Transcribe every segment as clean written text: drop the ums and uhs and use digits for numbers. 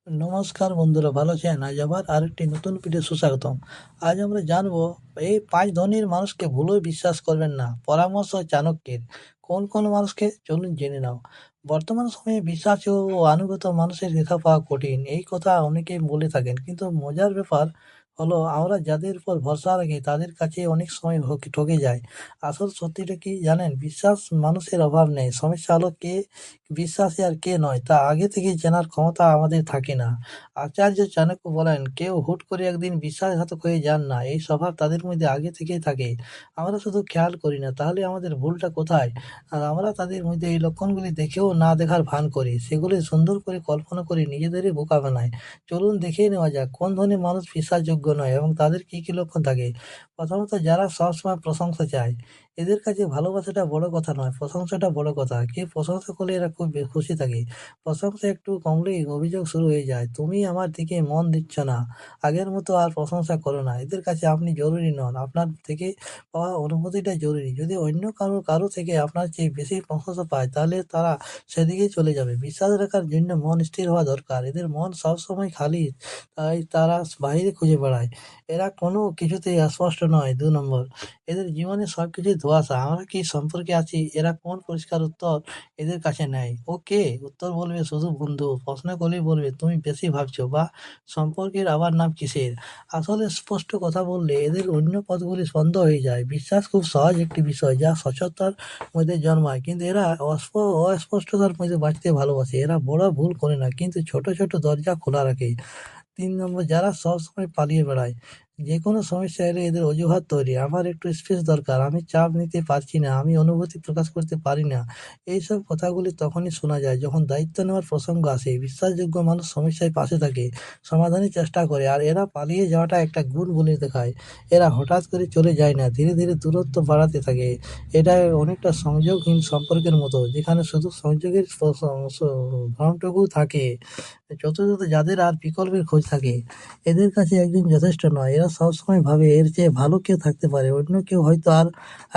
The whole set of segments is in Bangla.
নমস্কার বন্ধুরা, ভালো আছেন? আজ আবার আরেকটি নতুন ভিডিও সুস্বাগতম। আজ আমরা জানবো এই ৫ ধনীর মানুষকে ভুলেও বিশ্বাস করবেন না। পরামর্শ চাণক্যের। কোন কোন মানুষকে? চলুন জেনে নাও। বর্তমান সময়ে বিশ্বাসী ও আনুগত মানুষের দেখা পাওয়া কঠিন। এই কথা অনেকেই বলে থাকেন। কিন্তু মজার ব্যাপার হলো আমরা যাদের উপর ভরসা রাখি তাদের কাছে অনেক সময় ঠকে যায়। আসল সত্যিটা কি জানেন? বিশ্বাস মানুষের অভাব নেই। সমস্যা হলো কে বিশ্বাসী আর কে নয় তা আগে থেকেই জানার ক্ষমতা আমাদের থাকে না। আচার্য চাণক্য বলেন, কেউ হুট করে একদিন বিশ্বাসঘাতক হয়ে যান না। এই স্বভাব তাদের মধ্যে আগে থেকেই থাকে। আমরা শুধু খেয়াল করি না। তাহলে আমাদের ভুলটা কোথায়? আর আমরা তাদের মধ্যে এই লক্ষণগুলি দেখেও না দেখার ভান করি। সেগুলি সুন্দর করে কল্পনা করে নিজেদেরই বোকা বানাই। চলুন দেখেই নেওয়া যাক কোন ধরনের মানুষ বিশ্বাসযোগ্য নয় এবং তাদের কি কি লক্ষণ থাকে। প্রথমত, যারা সবসময় প্রশংসা চায়। এদের কাছে ভালোবাসাটা বড় কথা নয়, প্রশংসাটা বড় কথা। কেউ প্রশংসা করলে এরা খুব খুশি থাকে। প্রশংসা একটু কমলেই অভিযোগ শুরু হয়ে যায়, তুমি আমার দিকে মন দিচ্ছ না, আগের মতো আর প্রশংসা করো না। এদের কাছে আপনি জরুরি নন, আপনার থেকে পাওয়া অনুভূতিটা জরুরি। যদি অন্য কারো থেকে আপনার চেয়ে বেশি প্রশংসা পায় তাহলে তারা সেদিকেই চলে যাবে। বিশ্বাস রাখার জন্য মন স্থির হওয়া দরকার। এদের মন সবসময় খালি, তাই তারা বাইরে খুঁজে বেড়ায়। এরা কোনো কিছুতেই অস্পষ্ট নয়। ২ নম্বর, এদের জীবনে সবকিছুই ধোঁয়াশা। আমরা কি সম্পর্কে আছি? এরা কোন পরিষ্কার উত্তর এদের কাছে নেই। ও কে? উত্তর বলবে শুধু বন্ধু। প্রশ্ন করলেই বলবে তুমি বেশি ভাবছো, বা সম্পর্কের আবার নাম কিসের? আসলে স্পষ্ট কথা বললে এদের অন্য পথগুলি বন্ধ হয়ে যায়। বিশ্বাস খুব সহজ একটি বিষয় যা স্বচ্ছতার মধ্যে জন্মায়, কিন্তু এরা অস্পষ্টতার মধ্যে বাঁচতে ভালোবাসে। এরা বড় ভুল করে না, কিন্তু ছোট ছোট দরজা খোলা রাখে। ৩ নম্বর, যারা সবসময় পালিয়ে বেড়ায়। যেকোনো সমস্যা এলে এদের অজুহাত তৈরি। আমার একটু স্পেস দরকার, আমি চাপ নিতে পারছি না, আমি অনুভূতি প্রকাশ করতে পারি না। এইসব কথাগুলি তখনই শোনা যায় যখন দায়িত্ব নেওয়ার প্রসঙ্গ আসে। বিশ্বাসযোগ্য মানুষ সমস্যায় পাশে থাকে, সমাধানের চেষ্টা করে। আর এরা পালিয়ে যাওয়াটা একটা গুণ বলে দেখায়। এরা হঠাৎ করে চলে যায় না, ধীরে ধীরে দূরত্ব বাড়াতে থাকে। এটা অনেকটা সংযোগহীন সম্পর্কের মতো, যেখানে শুধু সংযোগের ভ্রমটুকু থাকে। যথাযথ যাদের আর বিকল্পের খোঁজ থাকে, এদের কাছে একজন যথেষ্ট নয়। এরা সবসময় ভাবে এর চেয়ে ভালো কেউ থাকতে পারে, অন্য কেউ হয়তো আর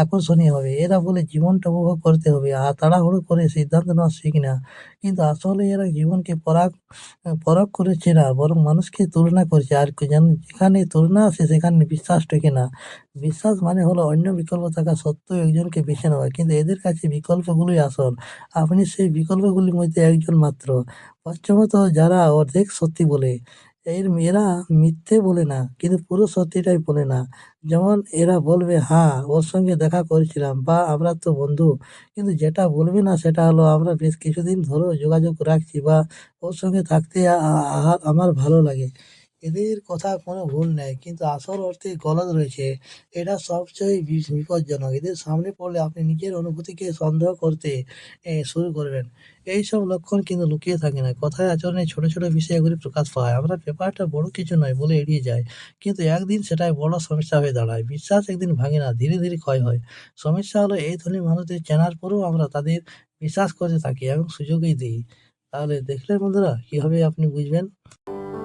আকর্ষণীয় হবে। এরা বলে জীবনটা উপভোগ করতে হবে, আর তাড়াহুড়ো করে সিদ্ধান্ত নেওয়া শিখি না। কিন্তু আসলে এরা জীবনকে পরখ করেছে না, বরং মানুষকে তুলনা করছে। আর যেখানে তুলনা আসে সেখানে বিশ্বাস টেকে না। বিশ্বাস মানে হলো অন্য বিকল্প থাকা সত্ত্বেও একজনকে বেছে নেওয়া, কিন্তু এদের কাছে বিকল্পগুলোই আসল। আপনি সেই বিকল্পগুলির মধ্যে একজন মাত্র। পশ্চাৎ যারা অর্ধেক সত্যি বলে, এরা মিথ্যে বলে না, কিন্তু পুরো সত্যিটাই বলে না। যেমন এরা বলবে, হ্যাঁ ওর সঙ্গে দেখা করেছিলাম, বা আমরা তো বন্ধু। কিন্তু যেটা বলবে না সেটা হলো, আমরা বেশ কিছুদিন ধরেও যোগাযোগ রাখছি, বা ওর সঙ্গে থাকতে আমার ভালো লাগে। এদের কথা কোনো ভুল নেই, কিন্তু আসল অর্থে গলদ রয়েছে। এটা সবচেয়ে বিপজ্জনক। এদের সামনে পড়লে আপনি নিজের অনুভূতিকে সন্দেহ করতে শুরু করবেন। এইসব লক্ষণ কিন্তু লুকিয়ে থাকে না, কথায় আচরণে ছোট ছোট বিষয়ে এগুলি প্রকাশ পায়। আমরা ব্যাপারটা বড় কিছু নয় বলে এড়িয়ে যাই, কিন্তু একদিন সেটাই বড় সমস্যা হয়ে দাঁড়ায়। বিশ্বাস একদিন ভাঙে না, ধীরে ধীরে ক্ষয় হয়। সমস্যা হলো এই ধরনের মানুষদের চেনার পরেও আমরা তাদের বিশ্বাস করতে থাকি এবং সুযোগই দিই। তাহলে দেখলেন বন্ধুরা, কিভাবে আপনি বুঝবেন?